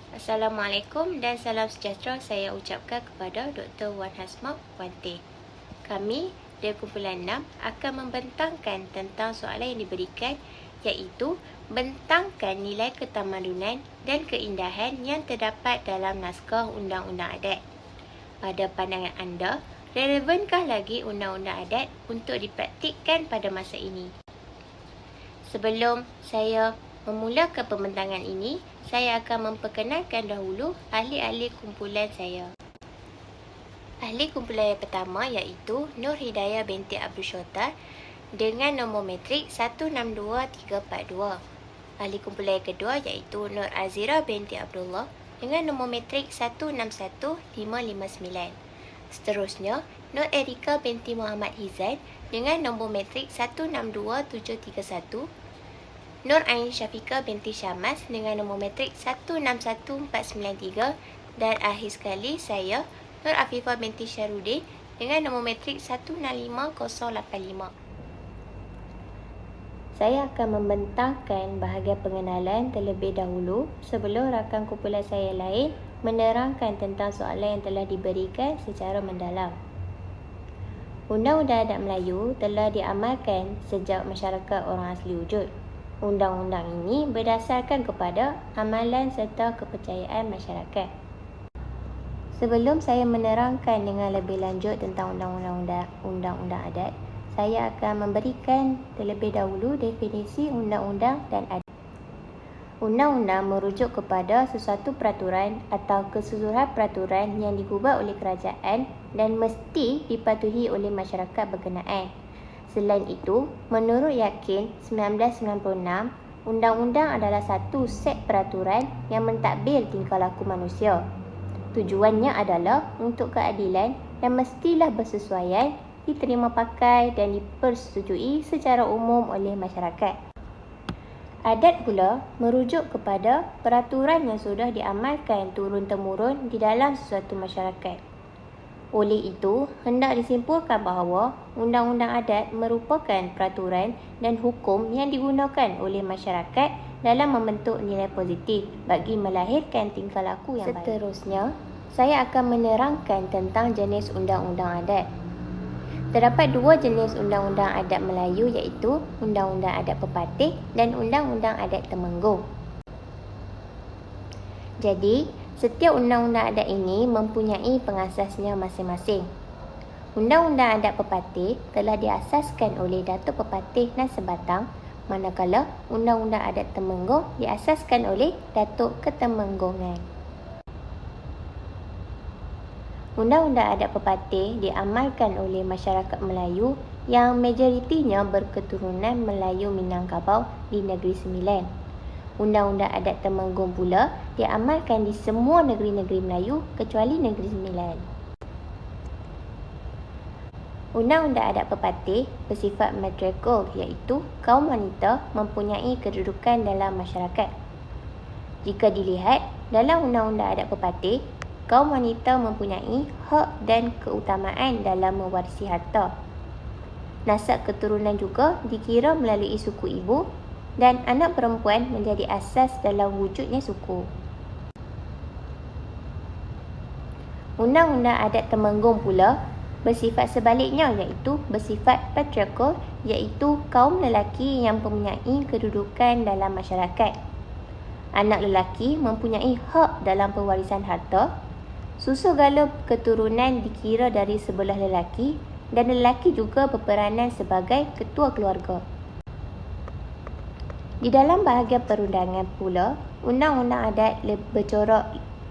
Assalamualaikum dan salam sejahtera saya ucapkan kepada Dr. Wan Hasmah Wante. Kami dari kumpulan 6 akan membentangkan tentang soalan yang diberikan, iaitu bentangkan nilai ketamadunan dan keindahan yang terdapat dalam naskah Undang-Undang Adat. Pada pandangan anda, relevankah lagi Undang-Undang Adat untuk dipraktikkan pada masa ini? Sebelum saya memulakan pembentangan ini, saya akan memperkenalkan dahulu ahli-ahli kumpulan saya. Ahli kumpulan yang pertama iaitu Nur Hidayah binti Abdul Syottar dengan nombor matrik 162342. Ahli kumpulan yang kedua iaitu Nur Azira binti Abdullah dengan nombor matrik 161559. Seterusnya, Nur Erika binti Muhammad Hizan dengan nombor matrik 162731. Nur Ain Syafiqah binti Syamas dengan nombor matrik 161493, dan akhir sekali saya, Nur Afifah binti Syarudin dengan nombor matrik 165085. Saya akan membentangkan bahagian pengenalan terlebih dahulu sebelum rakan kumpulan saya lain menerangkan tentang soalan yang telah diberikan secara mendalam. Undang-Undang Adat Melayu telah diamalkan sejak masyarakat orang asli wujud. Undang-undang ini berdasarkan kepada amalan serta kepercayaan masyarakat. Sebelum saya menerangkan dengan lebih lanjut tentang Undang-Undang Adat, saya akan memberikan terlebih dahulu definisi undang-undang dan adat. Undang-undang merujuk kepada sesuatu peraturan atau keseluruhan peraturan yang digubah oleh kerajaan dan mesti dipatuhi oleh masyarakat berkenaan. Selain itu, menurut Yakin 1996, undang-undang adalah satu set peraturan yang mentadbir tingkah laku manusia. Tujuannya adalah untuk keadilan dan mestilah bersesuaian, diterima pakai dan dipersetujui secara umum oleh masyarakat. Adat pula merujuk kepada peraturan yang sudah diamalkan turun-temurun di dalam sesuatu masyarakat. Oleh itu, hendak disimpulkan bahawa Undang-Undang Adat merupakan peraturan dan hukum yang digunakan oleh masyarakat dalam membentuk nilai positif bagi melahirkan tingkah laku yang baik. Seterusnya, saya akan menerangkan tentang jenis Undang-Undang Adat. Terdapat dua jenis Undang-Undang Adat Melayu iaitu Undang-Undang Adat Pepatih dan Undang-Undang Adat Temenggung. Jadi, setiap undang-undang adat ini mempunyai pengasasnya masing-masing. Undang-undang Adat Pepatih telah diasaskan oleh Datuk Pepatih dan Sebatang, manakala Undang-Undang Adat Temenggung diasaskan oleh Datuk Ketemenggungan. Undang-Undang Adat Pepatih diamalkan oleh masyarakat Melayu yang majoritinya berketurunan Melayu Minangkabau di Negeri Sembilan. Undang-Undang Adat Temenggung pula diamalkan di semua negeri-negeri Melayu kecuali Negeri Sembilan. Undang-Undang Adat Pepatih bersifat matriarkal iaitu kaum wanita mempunyai kedudukan dalam masyarakat. Jika dilihat dalam Undang-Undang Adat Pepatih, kaum wanita mempunyai hak dan keutamaan dalam mewarisi harta. Nasab keturunan juga dikira melalui suku ibu dan anak perempuan menjadi asas dalam wujudnya suku. Undang-Undang Adat Temenggung pula bersifat sebaliknya iaitu bersifat patriarkal iaitu kaum lelaki yang mempunyai kedudukan dalam masyarakat. Anak lelaki mempunyai hak dalam pewarisan harta. Susu gala keturunan dikira dari sebelah lelaki dan lelaki juga berperanan sebagai ketua keluarga. Di dalam bahagian perundangan pula, Undang-Undang Adat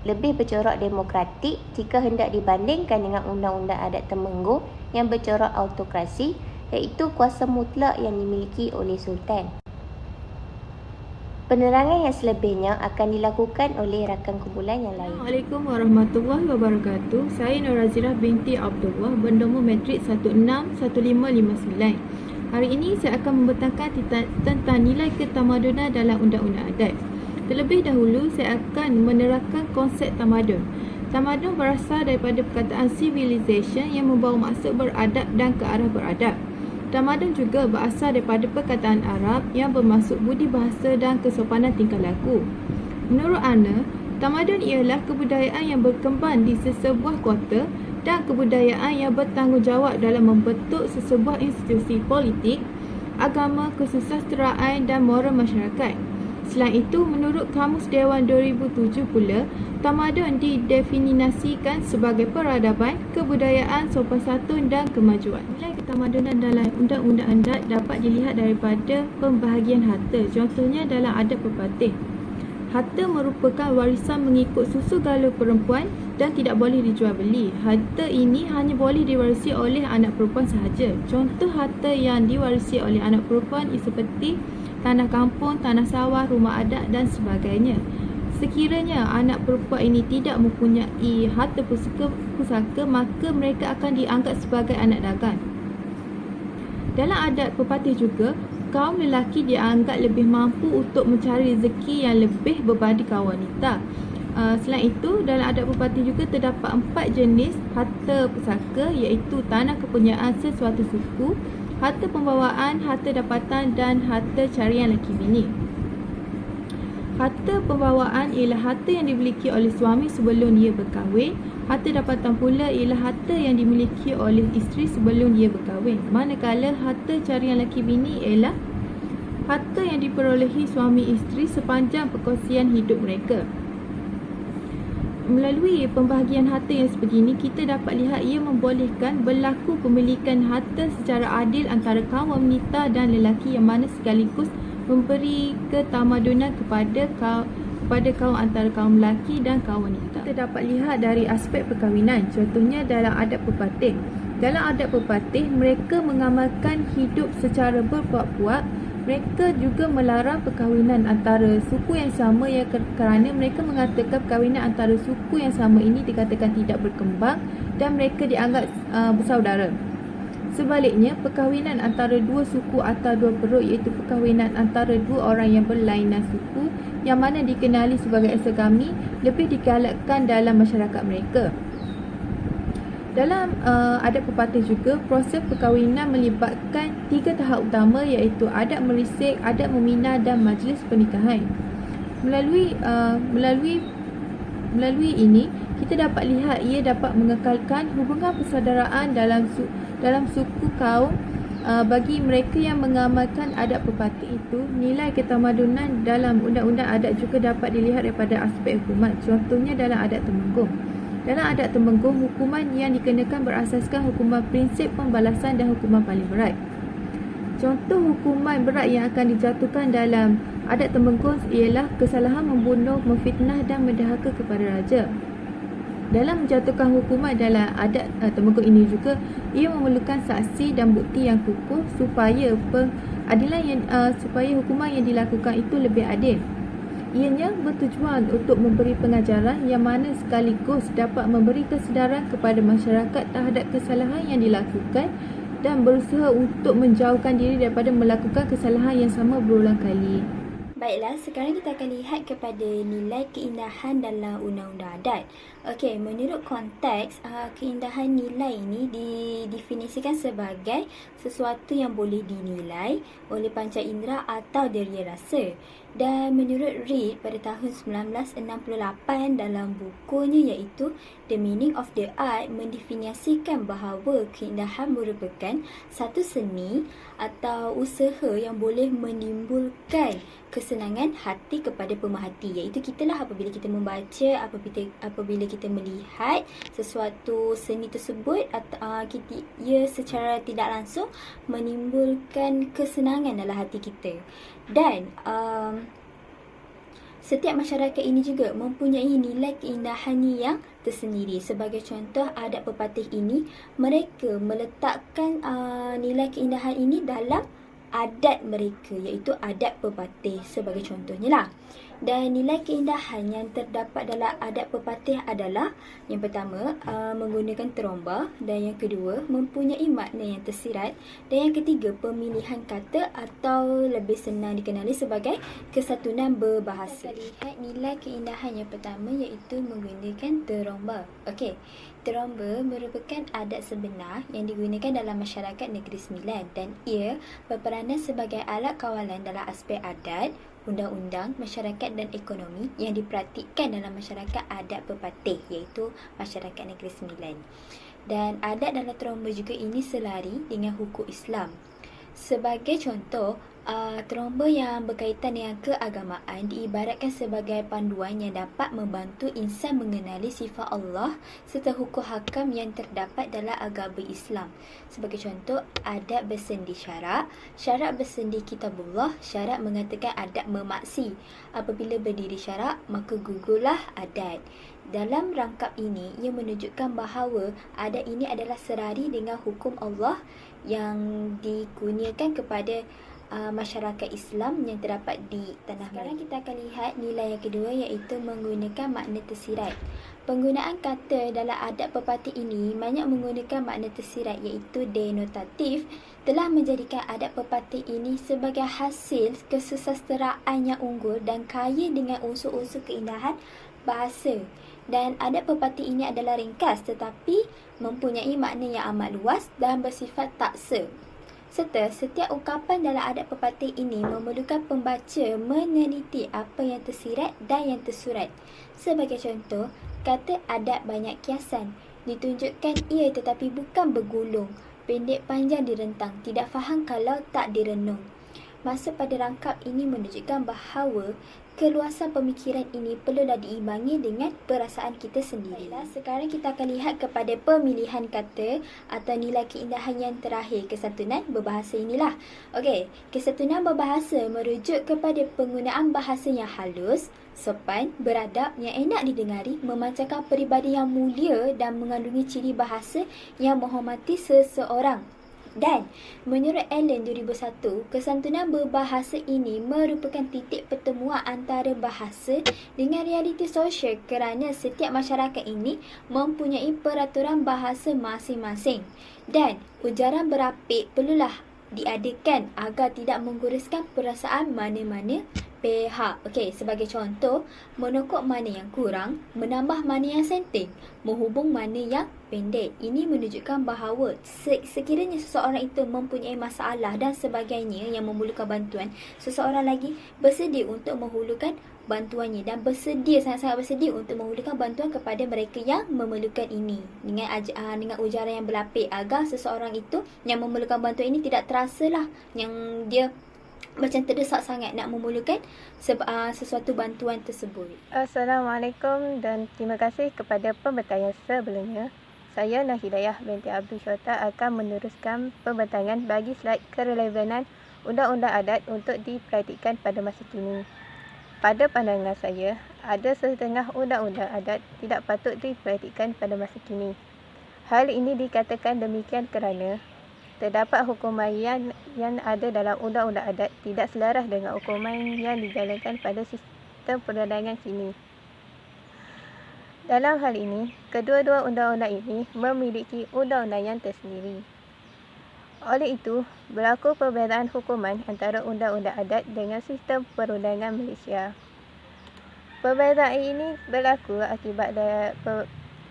lebih bercorak demokratik jika hendak dibandingkan dengan Undang-Undang Adat Temenggung yang bercorak autokrasi, iaitu kuasa mutlak yang dimiliki oleh Sultan. Penerangan yang selebihnya akan dilakukan oleh rakan kumpulan yang lain. Assalamualaikum warahmatullahi wabarakatuh. Saya Nur Azirah binti Abdullah bernombor matrik 161559. Hari ini saya akan membentangkan tentang nilai ketamadunan dalam Undang-Undang Adat. Terlebih dahulu saya akan menerangkan konsep tamadun. Tamadun berasal daripada perkataan civilization yang membawa maksud beradab dan ke arah beradab. Tamadun juga berasal daripada perkataan Arab yang bermaksud budi bahasa dan kesopanan tingkah laku. Menurut Ana, Tamadun ialah kebudayaan yang berkembang di sesebuah kota dan kebudayaan yang bertanggungjawab dalam membentuk sesebuah institusi politik, agama, kesusasteraan dan moral masyarakat. Selain itu, menurut Kamus Dewan 2007 pula, tamadun didefinisikan sebagai peradaban, kebudayaan, sopan santun dan kemajuan. Nilai ketamadunan dalam undang-undang adat dapat dilihat daripada pembahagian harta. Contohnya dalam adat pepatih. Harta merupakan warisan mengikut susu galur perempuan dan tidak boleh dijual beli. Harta ini hanya boleh diwarisi oleh anak perempuan sahaja. Contoh harta yang diwarisi oleh anak perempuan seperti tanah kampung, tanah sawah, rumah adat dan sebagainya. Sekiranya anak perempuan ini tidak mempunyai harta pusaka, maka mereka akan dianggap sebagai anak dagang. Dalam adat pepatih juga, kaum lelaki dianggap lebih mampu untuk mencari rezeki yang lebih berbanding kaum wanita. Selain itu, dalam adat pepatih juga terdapat 4 jenis harta pusaka, iaitu tanah kepunyaan sesuatu suku, harta pembawaan, harta dapatan dan harta carian lelaki bini. Harta pembawaan ialah harta yang dimiliki oleh suami sebelum dia berkahwin. Harta dapatan pula ialah harta yang dimiliki oleh isteri sebelum dia berkahwin. Manakala harta carian lelaki bini ialah harta yang diperolehi suami isteri sepanjang perkongsian hidup mereka. Melalui pembahagian harta yang sebegini, kita dapat lihat ia membolehkan berlaku pemilikan harta secara adil antara kaum wanita dan lelaki yang mana sekaligus memberi ketamadunan kepada kaum antara kaum lelaki dan kaum wanita. Kita dapat lihat dari aspek perkahwinan. Contohnya dalam adat pepatih. Dalam adat pepatih, mereka mengamalkan hidup secara berpuak-puak. Mereka juga melarang perkahwinan antara suku yang sama kerana mereka mengatakan perkahwinan antara suku yang sama ini dikatakan tidak berkembang dan mereka dianggap bersaudara. Sebaliknya, perkahwinan antara dua suku atau dua perut iaitu perkahwinan antara dua orang yang berlainan suku yang mana dikenali sebagai eksogami lebih digalakkan dalam masyarakat mereka. Dalam adat pepatih juga, proses perkahwinan melibatkan 3 tahap utama iaitu adat merisik, adat meminah dan majlis pernikahan. Melalui ini, kita dapat lihat ia dapat mengekalkan hubungan persaudaraan dalam suku kaum. Bagi mereka yang mengamalkan adat pepatih itu, nilai ketamadunan dalam undang-undang adat juga dapat dilihat daripada aspek hukuman. Contohnya dalam adat Temenggung. Dalam adat Temenggung, hukuman yang dikenakan berasaskan hukuman prinsip pembalasan dan hukuman paling berat. Contoh hukuman berat yang akan dijatuhkan dalam adat Temenggung ialah kesalahan membunuh, memfitnah dan mendahaka kepada raja. Dalam menjatuhkan hukuman dalam adat Temenggung ini juga, ia memerlukan saksi dan bukti yang kukuh supaya supaya hukuman yang dilakukan itu lebih adil. Ianya bertujuan untuk memberi pengajaran yang mana sekaligus dapat memberi kesedaran kepada masyarakat terhadap kesalahan yang dilakukan dan berusaha untuk menjauhkan diri daripada melakukan kesalahan yang sama berulang kali. Baiklah, sekarang kita akan lihat kepada nilai keindahan dalam undang-undang adat. Okey, menurut konteks, keindahan nilai ini didefinisikan sebagai sesuatu yang boleh dinilai oleh panca indera atau deria rasa. Dan menurut Reed pada tahun 1968 dalam bukunya iaitu The Meaning of the Art mendefinisikan bahawa keindahan merupakan satu seni atau usaha yang boleh menimbulkan kesenangan hati kepada pemerhati, iaitu kitalah apabila kita membaca, apabila kita melihat sesuatu seni tersebut, ia secara tidak langsung menimbulkan kesenangan dalam hati kita. Dan setiap masyarakat ini juga mempunyai nilai keindahannya yang tersendiri. Sebagai contoh, adat pepatih ini, mereka meletakkan nilai keindahan ini dalam adat mereka, iaitu adat pepatih sebagai contohnya lah. Dan nilai keindahan yang terdapat dalam adat pepatih adalah yang pertama, menggunakan teromba, dan yang kedua, mempunyai makna yang tersirat, dan yang ketiga, pemilihan kata atau lebih senang dikenali sebagai kesatuan berbahasa. Kita lihat nilai keindahan yang pertama iaitu menggunakan teromba. Okey, teromba merupakan adat sebenar yang digunakan dalam masyarakat Negeri Sembilan dan ia berperanan sebagai alat kawalan dalam aspek adat, undang-undang, masyarakat dan ekonomi yang dipraktikkan dalam masyarakat adat Pepatih, iaitu masyarakat Negeri Sembilan. Dan adat dalam Terombah juga ini selari dengan hukum Islam. Sebagai contoh, terombah yang berkaitan dengan keagamaan diibaratkan sebagai panduan yang dapat membantu insan mengenali sifat Allah serta hukum hakam yang terdapat dalam agama Islam. Sebagai contoh, adat bersendi syarak, syarat bersendi kitabullah, syarat mengatakan adat memaksi. Apabila berdiri syarak, maka gugurlah adat. Dalam rangkap ini, ia menunjukkan bahawa adat ini adalah serari dengan hukum Allah yang dikurniakan kepada masyarakat Islam yang terdapat di tanah Melayu. Sekarang kita akan lihat nilai yang kedua, iaitu menggunakan makna tersirat. Penggunaan kata dalam adat Pepatih ini banyak menggunakan makna tersirat, iaitu denotatif, telah menjadikan adat Pepatih ini sebagai hasil kesusasteraan yang unggul dan kaya dengan unsur-unsur keindahan bahasa. Dan adat Pepatih ini adalah ringkas tetapi mempunyai makna yang amat luas dan bersifat taksa. Serta setiap ungkapan dalam adat Pepatih ini memerlukan pembaca meneliti apa yang tersirat dan yang tersurat. Sebagai contoh, kata adat banyak kiasan ditunjukkan ia tetapi bukan bergulung, pendek panjang direntang, tidak faham kalau tak direnung. Masuk pada rangkap ini menunjukkan bahawa keluasan pemikiran ini perlulah diimbangi dengan perasaan kita sendiri. Baiklah, sekarang kita akan lihat kepada pemilihan kata atau nilai keindahan yang terakhir, kesantunan berbahasa inilah. Okey, kesantunan berbahasa merujuk kepada penggunaan bahasa yang halus, sopan, beradab, yang enak didengari, memancarkan peribadi yang mulia dan mengandungi ciri bahasa yang menghormati seseorang. Dan menurut Allen 2001, kesantunan berbahasa ini merupakan titik pertemuan antara bahasa dengan realiti sosial kerana setiap masyarakat ini mempunyai peraturan bahasa masing-masing. Dan ujaran berapit perlulah diadakan agar tidak mengguruskan perasaan mana-mana pihak. Okey, sebagai contoh, menokok mana yang kurang, menambah mana yang senting, menghubung mana yang pendek. Ini menunjukkan bahawa sekiranya seseorang itu mempunyai masalah dan sebagainya yang memerlukan bantuan, seseorang lagi bersedia untuk menghulurkan bantuannya dan sangat-sangat bersedia untuk menghulurkan bantuan kepada mereka yang memerlukan ini dengan ujaran yang berlapik agar seseorang itu yang memerlukan bantuan ini tidak terasalah yang dia macam terdesak sangat nak memerlukan sesuatu bantuan tersebut. Assalamualaikum dan terima kasih kepada pembentang sebelumnya. Saya Nahidayah binti Abdul Syota akan meneruskan pembentangan bagi slide kerelevanan undang-undang adat untuk dipraktikkan pada masa kini. Pada pandangan saya, ada setengah undang-undang adat tidak patut dipraktikkan pada masa kini. Hal ini dikatakan demikian kerana terdapat hukuman yang ada dalam undang-undang adat tidak selaras dengan hukuman yang dijalankan pada sistem perundangan kini. Dalam hal ini, kedua-dua undang-undang ini memiliki undang-undang yang tersendiri. Oleh itu, berlaku perbezaan hukuman antara undang-undang adat dengan sistem perundangan Malaysia. Perbezaan ini berlaku akibat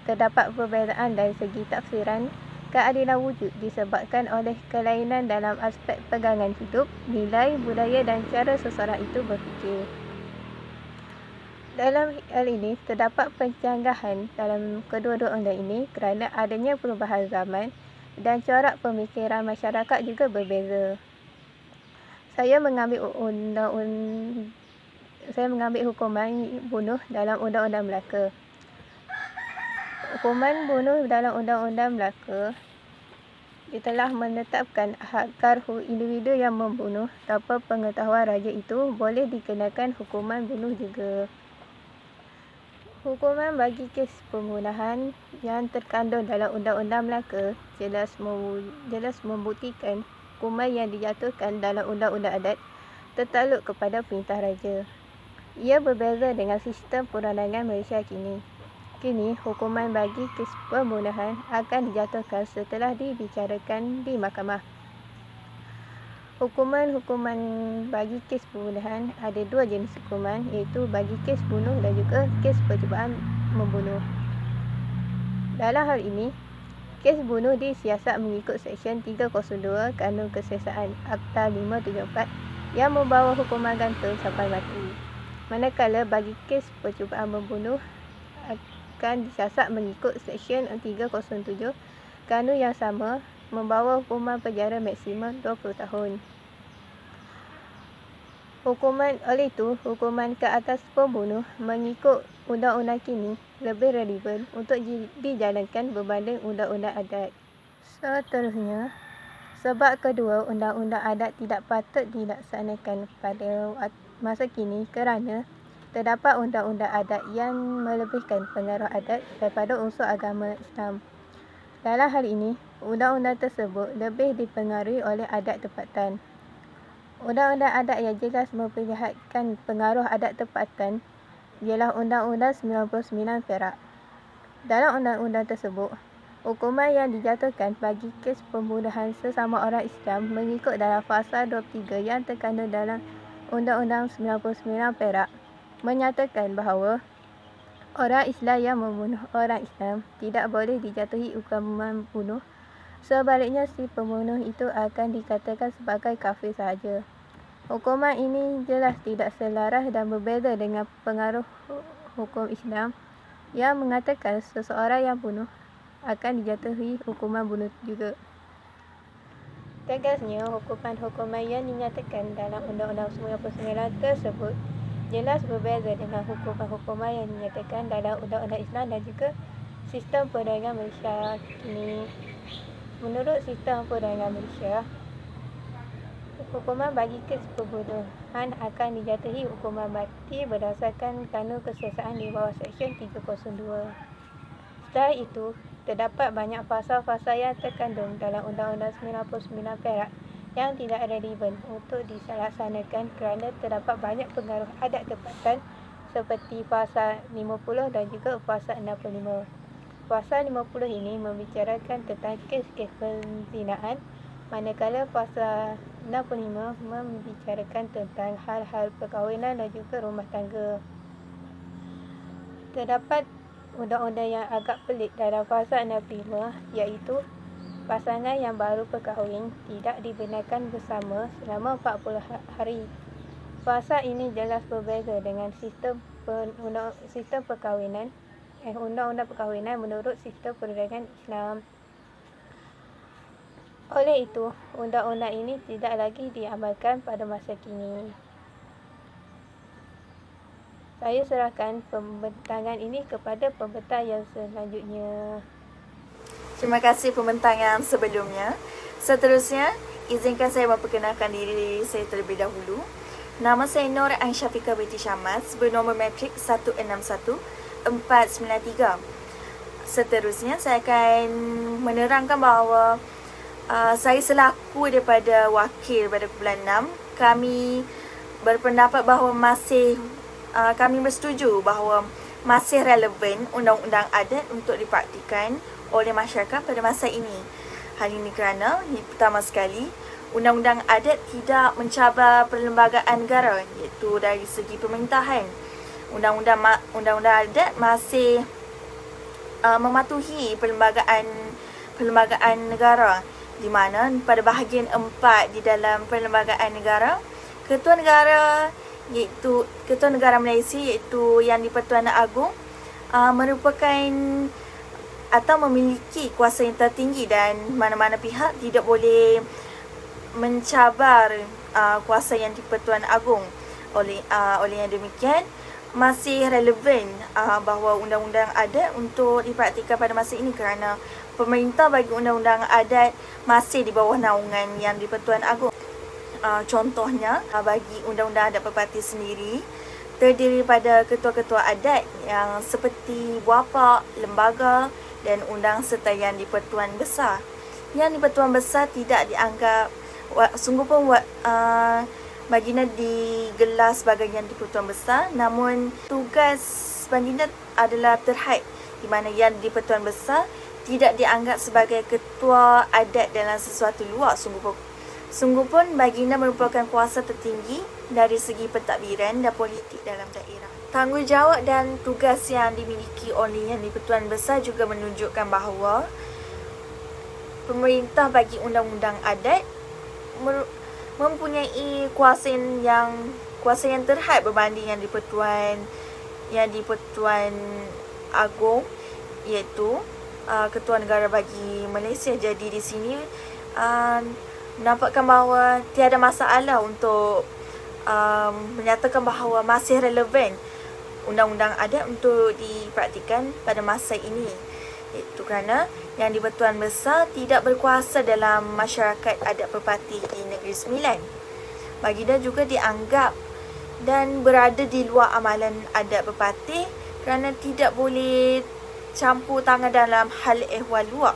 terdapat perbezaan dari segi tafsiran keadilan wujud disebabkan oleh kelainan dalam aspek pegangan hidup, nilai, budaya dan cara seseorang itu berfikir. Dalam hal ini, terdapat pencanggahan dalam kedua-dua undang ini kerana adanya perubahan zaman dan corak pemikiran masyarakat juga berbeza. Saya mengambil hukuman bunuh dalam Undang-Undang Melaka. Hukuman bunuh dalam Undang-Undang Melaka telah menetapkan hak karhu individu yang membunuh tanpa pengetahuan raja itu boleh dikenakan hukuman bunuh juga. Hukuman bagi kes pembunuhan yang terkandung dalam Undang-Undang Melaka jelas membuktikan hukuman yang dijatuhkan dalam Undang-Undang Adat tertakluk kepada perintah raja. Ia berbeza dengan sistem perundangan Malaysia kini. Kini, hukuman bagi kes pembunuhan akan dijatuhkan setelah dibicarakan di mahkamah. Hukuman bagi kes pembunuhan ada dua jenis hukuman, iaitu bagi kes bunuh dan juga kes percubaan membunuh. Dalam hal ini, kes bunuh disiasat mengikut Seksyen 302 Kanun Kesiasaan Akta 574 yang membawa hukuman gantung sampai mati. Manakala bagi kes percubaan membunuh akan disiasat mengikut Seksyen 307 Kanun yang sama, membawa hukuman penjara maksimum 20 tahun. Oleh itu, hukuman ke atas pembunuh mengikut undang-undang kini lebih relevan untuk dijalankan berbanding undang-undang adat. Seterusnya, sebab kedua, undang-undang adat tidak patut dilaksanakan pada masa kini kerana terdapat undang-undang adat yang melebihkan pengaruh adat daripada unsur agama Islam. Dalam hal ini, undang-undang tersebut lebih dipengaruhi oleh adat tempatan. Undang-undang adat yang jelas memperlihatkan pengaruh adat tempatan ialah Undang-Undang 99 Perak. Dalam undang-undang tersebut, hukuman yang dijatuhkan bagi kes pembunuhan sesama orang Islam mengikut dalam Fasal 23 yang terkandung dalam Undang-Undang 99 Perak menyatakan bahawa orang Islam yang membunuh orang Islam tidak boleh dijatuhi hukuman bunuh. Sebaliknya, si pembunuh itu akan dikatakan sebagai kafir sahaja. Hukuman ini jelas tidak selaras dan berbeza dengan pengaruh hukum Islam yang mengatakan seseorang yang bunuh akan dijatuhi hukuman bunuh juga. Tegasnya, hukuman-hukuman yang dinyatakan dalam Undang-Undang 99 tersebut jelas berbeza dengan hukuman-hukuman yang dinyatakan dalam Undang-Undang Islam dan juga sistem perdagangan Malaysia kini. Menurut sistem perdagangan Malaysia, hukuman bagi kes pembunuhan akan dijatuhi hukuman mati berdasarkan kanun keseksaan di bawah Seksyen 302. Setelah itu, terdapat banyak pasal-pasal yang terkandung dalam Undang-Undang 99 Perak yang tidak relevan untuk dilaksanakan kerana terdapat banyak pengaruh adat tempatan seperti Pasal 50 dan juga Pasal 65. Pasal 50 ini membicarakan tentang kes-kes penzinaan, manakala Pasal 65 membicarakan tentang hal-hal perkahwinan dan juga rumah tangga. Terdapat undang-undang yang agak pelik dalam Pasal 65 iaitu pasangan yang baru berkahwin tidak dibenarkan bersama selama 40 hari. Pasal ini jelas berbeza dengan sistem perkahwinan undang-undang perkahwinan menurut sistem perdagangan Islam. Oleh itu, undang-undang ini tidak lagi diamalkan pada masa kini. Saya serahkan pembentangan ini kepada pembentang yang selanjutnya. Terima kasih pembentang yang sebelumnya. Seterusnya, izinkan saya memperkenalkan diri saya terlebih dahulu. Nama saya Nur Ainsyafiqah binti Syammas, bernombor matrik 161493. Seterusnya, saya akan menerangkan bahawa saya selaku daripada wakil pada kumpulan 6, kami berpendapat bahawa kami bersetuju bahawa masih relevan undang-undang adat untuk dipraktikan oleh masyarakat pada masa ini. Hal ini kerana, pertama sekali, undang-undang adat tidak mencabar perlembagaan negara, iaitu dari segi pemerintahan. Undang-undang adat masih mematuhi perlembagaan negara, di mana pada bahagian 4 di dalam perlembagaan negara, Ketua Negara Malaysia iaitu Yang di-Pertuan Agong merupakan atau memiliki kuasa yang tertinggi dan mana-mana pihak tidak boleh mencabar kuasa Yang di-Pertuan Agong. Oleh yang demikian, masih relevan bahawa undang-undang adat untuk dipraktikkan pada masa ini kerana pemerintah bagi undang-undang adat masih di bawah naungan Yang di-Pertuan Agong. Contohnya, bagi undang-undang adat Perpati sendiri terdiri pada ketua-ketua adat yang seperti buapak, lembaga dan undang serta Yang di-Pertuan Besar. Yang di-Pertuan Besar tidak dianggap sungguh pun baginda digelar sebagai Yang di-Pertuan Besar, namun tugas baginda adalah terhad, di mana Yang di-Pertuan Besar tidak dianggap sebagai ketua adat dalam sesuatu luar. Sungguh pun baginda merupakan kuasa tertinggi dari segi pentadbiran dan politik dalam daerah. Tanggungjawab dan tugas yang dimiliki oleh Yang di-Pertuan Besar juga menunjukkan bahawa pemerintah bagi undang-undang adat mempunyai kuasa yang terhad berbanding yang di-Pertuan Agong, iaitu Ketua Negara bagi Malaysia. Jadi di sini menampakkan bahawa tiada masalah untuk menyatakan bahawa masih relevan undang-undang adat untuk dipraktikkan pada masa ini. Itu kerana Yang di-Pertuan Besar tidak berkuasa dalam masyarakat adat Perpati di Negeri Sembilan. Baginda juga dianggap dan berada di luar amalan adat Perpati kerana tidak boleh campur tangan dalam hal ehwal luar.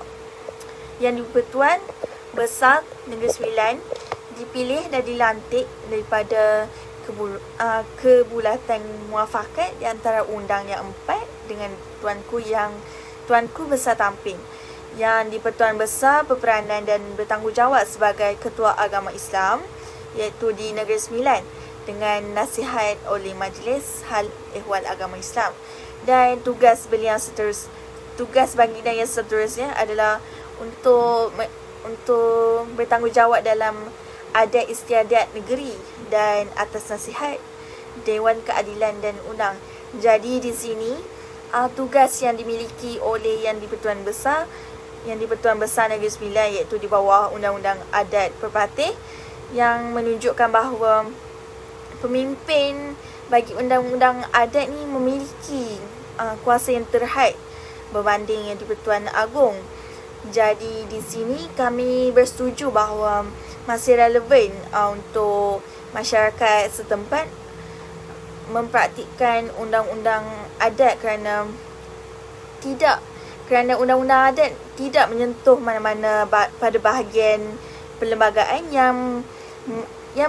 Yang di-Pertuan Besar Negeri Sembilan dipilih dan dilantik daripada kebulatan muafakat di antara undang yang 4 dengan Tuanku Besar Tamping. Yang di-Pertuan Besar berperanan dan bertanggungjawab sebagai Ketua Agama Islam, iaitu di Negeri Sembilan, dengan nasihat oleh Majlis Hal Ehwal Agama Islam. Dan tugas baginda yang seterusnya adalah untuk bertanggungjawab dalam adat istiadat negeri dan atas nasihat Dewan Keadilan dan Undang. Jadi di sini tugas yang dimiliki oleh Yang di-Pertuan Besar Negeri Sembilan, iaitu di bawah Undang-Undang Adat Perpati, yang menunjukkan bahawa pemimpin bagi undang-undang adat ni memiliki kuasa yang terhad berbanding Yang di-Pertuan Agong. Jadi di sini kami bersetuju bahawa masih relevan untuk masyarakat setempat mempraktikkan undang-undang adat kerana undang-undang adat tidak menyentuh mana-mana pada bahagian perlembagaan yang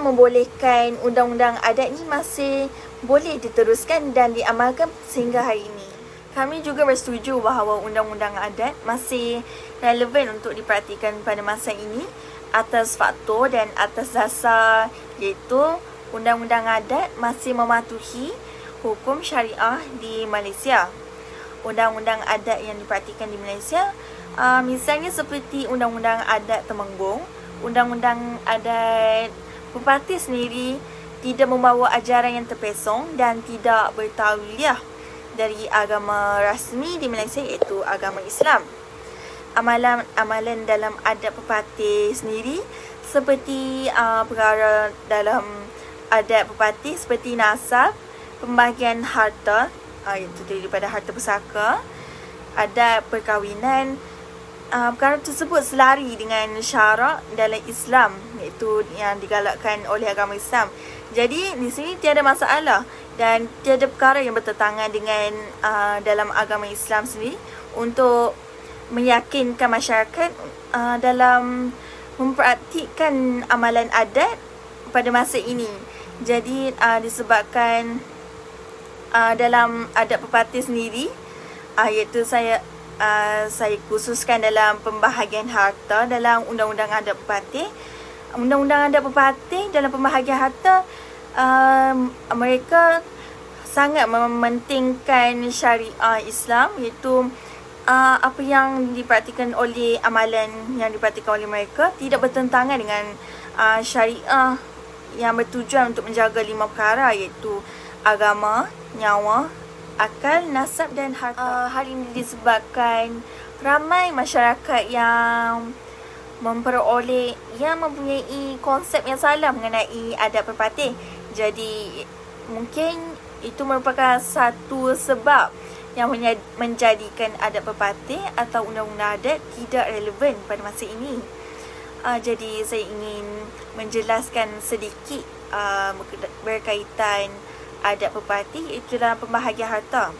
membolehkan undang-undang adat ni masih boleh diteruskan dan diamalkan sehingga hari ini. Kami juga bersetuju bahawa undang-undang adat masih relevan untuk dipraktikkan pada masa ini atas faktor dan atas dasar, iaitu undang-undang adat masih mematuhi hukum syariah di Malaysia. Undang-undang adat yang dipraktikkan di Malaysia, misalnya seperti Undang-Undang Adat Temenggung, Undang-Undang Adat Perpati sendiri tidak membawa ajaran yang terpesong dan tidak bertauliah dari agama rasmi di Malaysia, iaitu agama Islam. Amalan dalam adat Perpati sendiri seperti perkara dalam adat Perpati seperti nasab, pembahagian harta, iaitu daripada harta pusaka, adat perkahwinan, perkara tersebut selari dengan syarak dalam Islam, iaitu yang digalakkan oleh agama Islam. Jadi di sini tiada masalah dan tiada perkara yang bertentangan dengan dalam agama Islam sendiri untuk meyakinkan masyarakat dalam mempraktikkan amalan adat pada masa ini. Jadi disebabkan dalam adat Perpati sendiri, iaitu saya khususkan dalam pembahagian harta dalam Undang-Undang Adat Perpati. Undang-Undang Adat Perpati dalam pembahagian harta, mereka sangat mementingkan syariah Islam, iaitu apa yang dipraktikkan oleh amalan yang dipraktikkan oleh mereka tidak bertentangan dengan syariah yang bertujuan untuk menjaga 5 perkara, iaitu agama, nyawa, akal, nasab dan harta. Hal ini disebabkan ramai masyarakat yang mempunyai konsep yang salah mengenai adat Perpati. Jadi mungkin itu merupakan satu sebab yang menjadikan adat Perpati atau undang-undang adat tidak relevan pada masa ini. Jadi saya ingin menjelaskan sedikit berkaitan adat Perpati, iaitu dalam pembahagian harta.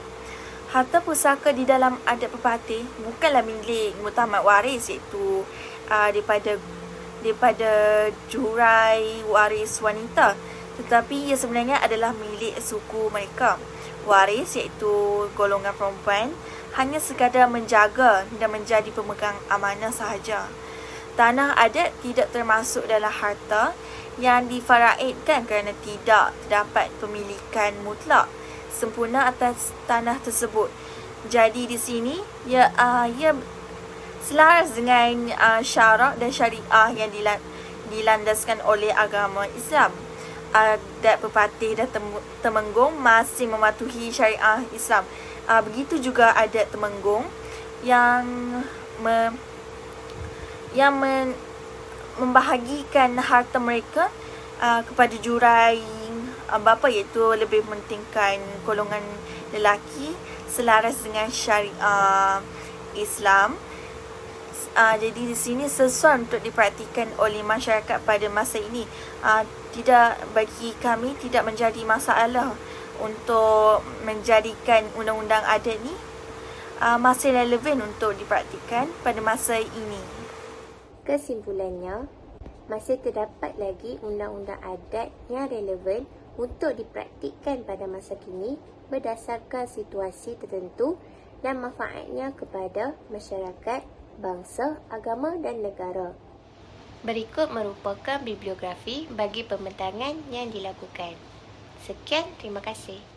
Harta pusaka di dalam adat Perpati bukanlah milik mutamat waris, iaitu daripada jurai waris wanita, tetapi ia sebenarnya adalah milik suku mereka. Waris, iaitu golongan perempuan, hanya sekadar menjaga dan menjadi pemegang amanah sahaja. Tanah adat tidak termasuk dalam harta yang difaraidkan kerana tidak terdapat pemilikan mutlak sempurna atas tanah tersebut. Jadi di sini ia selaras dengan syarak dan syariah yang dilandaskan oleh agama Islam. Adat pepatih dan temenggung masih mematuhi syariah Islam. Begitu juga adat temenggung yang membahagikan harta mereka kepada jurai bapa, iaitu lebih mementingkan golongan lelaki selaras dengan syariah Islam. Jadi di sini sesuai untuk dipraktikan oleh masyarakat pada masa ini. Bagi kami tidak menjadi masalah untuk menjadikan undang-undang adat ni masih relevan untuk dipraktikan pada masa ini. Kesimpulannya, masih terdapat lagi undang-undang adat yang relevan untuk dipraktikkan pada masa kini berdasarkan situasi tertentu dan manfaatnya kepada masyarakat, bangsa, agama dan negara. Berikut merupakan bibliografi bagi pembentangan yang dilakukan. Sekian, terima kasih.